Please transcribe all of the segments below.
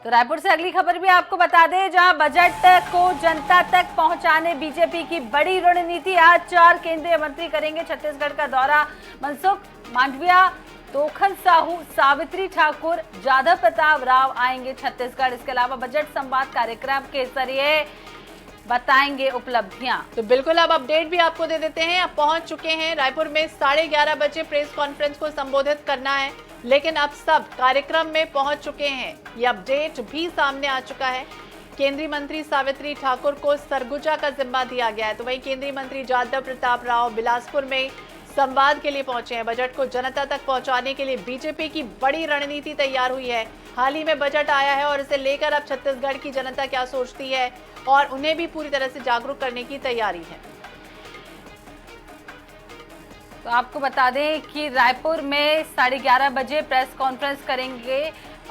तो रायपुर से अगली खबर भी आपको बता दें, जहां बजट को जनता तक पहुंचाने बीजेपी की बड़ी रणनीति। आज 4 केंद्रीय मंत्री करेंगे छत्तीसगढ़ का दौरा। मनसुख मांडविया, तोखन साहू, सावित्री ठाकुर, जादव प्रताप राव आएंगे छत्तीसगढ़। इसके अलावा बजट संवाद कार्यक्रम के जरिए बताएंगे उपलब्धियां। तो बिल्कुल अब अपडेट भी आपको दे देते हैं। अब पहुंच चुके हैं रायपुर में 11:30 बजे प्रेस कॉन्फ्रेंस को संबोधित करना है, लेकिन अब सब कार्यक्रम में पहुंच चुके हैं। ये अपडेट भी सामने आ चुका है। केंद्रीय मंत्री सावित्री ठाकुर को सरगुजा का जिम्मा दिया गया है, तो वहीं केंद्रीय मंत्री जादव प्रताप राव बिलासपुर में संवाद के लिए पहुंचे हैं। बजट को जनता तक पहुंचाने के लिए बीजेपी की बड़ी रणनीति तैयार हुई है। हाल ही में बजट आया है और इसे लेकर अब छत्तीसगढ़ की जनता क्या सोचती है और उन्हें भी पूरी तरह से जागरूक करने की तैयारी है। तो आपको बता दें कि रायपुर में 11:30 बजे प्रेस कॉन्फ्रेंस करेंगे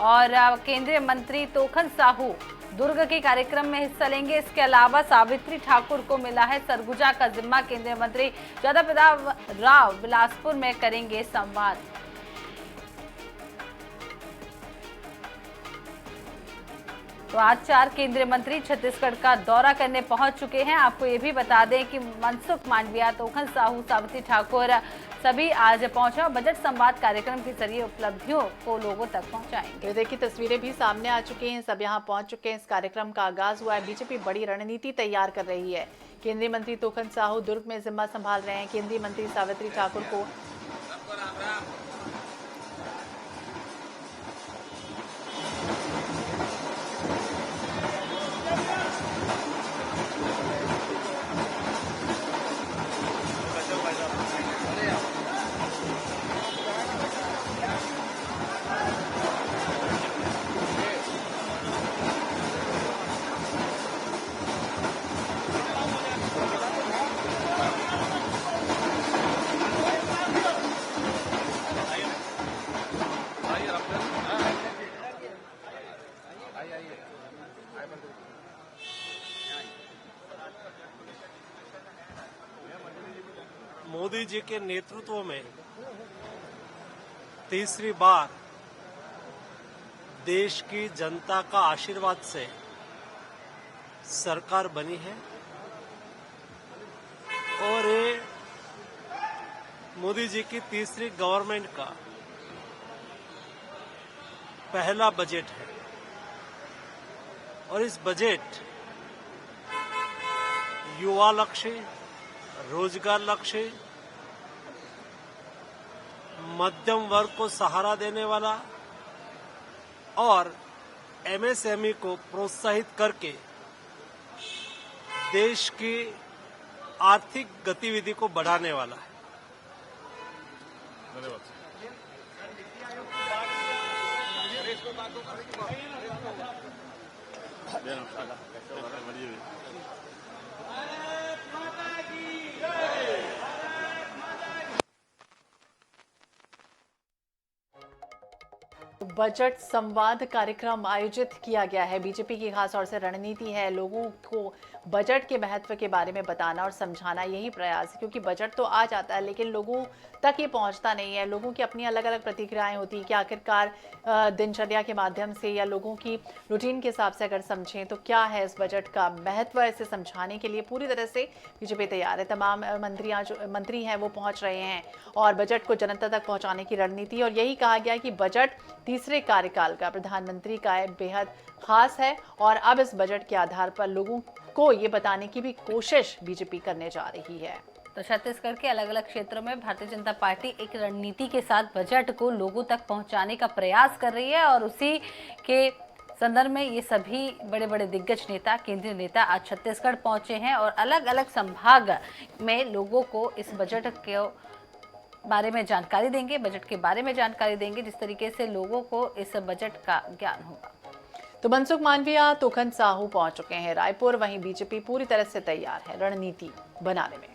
और केंद्रीय मंत्री तोखन साहू दुर्ग के कार्यक्रम में हिस्सा लेंगे। इसके अलावा सावित्री ठाकुर को मिला है सरगुजा का जिम्मा। केंद्रीय मंत्री जादव प्रताप राव बिलासपुर में करेंगे संवाद। तो आज 4 केंद्रीय मंत्री छत्तीसगढ़ का दौरा करने पहुंच चुके हैं। आपको ये भी बता दें कि मनसुख मांडविया, तोखन साहू, सावित्री ठाकुर सभी आज पहुंचे और बजट संवाद कार्यक्रम के जरिए उपलब्धियों को लोगों तक पहुंचाएंगे। तो देखिए तस्वीरें भी सामने आ चुकी हैं, सब यहां पहुंच चुके हैं। इस कार्यक्रम का आगाज हुआ है। बीजेपी बड़ी रणनीति तैयार कर रही है। केंद्रीय मंत्री तोखन साहू दुर्ग में जिम्मा संभाल रहे हैं। केंद्रीय मंत्री सावित्री ठाकुर को मोदी जी के नेतृत्व में तीसरी बार देश की जनता का आशीर्वाद से सरकार बनी है और ये मोदी जी की तीसरी गवर्नमेंट का पहला बजट है और इस बजट युवा लक्ष्य, रोजगार लक्ष्य, मध्यम वर्ग को सहारा देने वाला और एमएसएमई को प्रोत्साहित करके देश की आर्थिक गतिविधि को बढ़ाने वाला है। धन्यवाद। बजट संवाद कार्यक्रम आयोजित किया गया है। बीजेपी की खास तौर से रणनीति है लोगों को बजट के महत्व के बारे में बताना और समझाना, यही प्रयास है। क्योंकि बजट तो आ जाता है लेकिन लोगों तक ये पहुंचता नहीं है। लोगों की अपनी अलग अलग प्रतिक्रियाएं होती हैं कि आखिरकार दिनचर्या के माध्यम से या लोगों की रूटीन के हिसाब से अगर समझें तो क्या है इस बजट का महत्व, इसे समझाने के लिए पूरी तरह से बीजेपी तैयार है। तमाम मंत्री हैं वो पहुंच रहे हैं और बजट को जनता तक पहुंचाने की रणनीति, और यही कहा गया कि बजट तीसरे कार्यकाल का प्रधानमंत्री का बेहद खास है और अब इस बजट के आधार पर लोगों को ये बताने की भी कोशिश बीजेपी करने जा रही है। तो छत्तीसगढ़ के अलग अलग क्षेत्रों में भारतीय जनता पार्टी एक रणनीति के साथ बजट को लोगों तक पहुंचाने का प्रयास कर रही है और उसी के संदर्भ में ये सभी बड़े बड़े दिग्गज नेता, केंद्रीय नेता आज छत्तीसगढ़ पहुंचे हैं और अलग अलग संभाग में लोगों को इस बजट के बारे में जानकारी देंगे, बजट के बारे में जानकारी देंगे, जिस तरीके से लोगों को इस बजट का ज्ञान होगा। तो मनसुख मांडविया, तोखन साहू पहुंच चुके हैं रायपुर। वहीं बीजेपी पूरी तरह से तैयार है रणनीति बनाने में।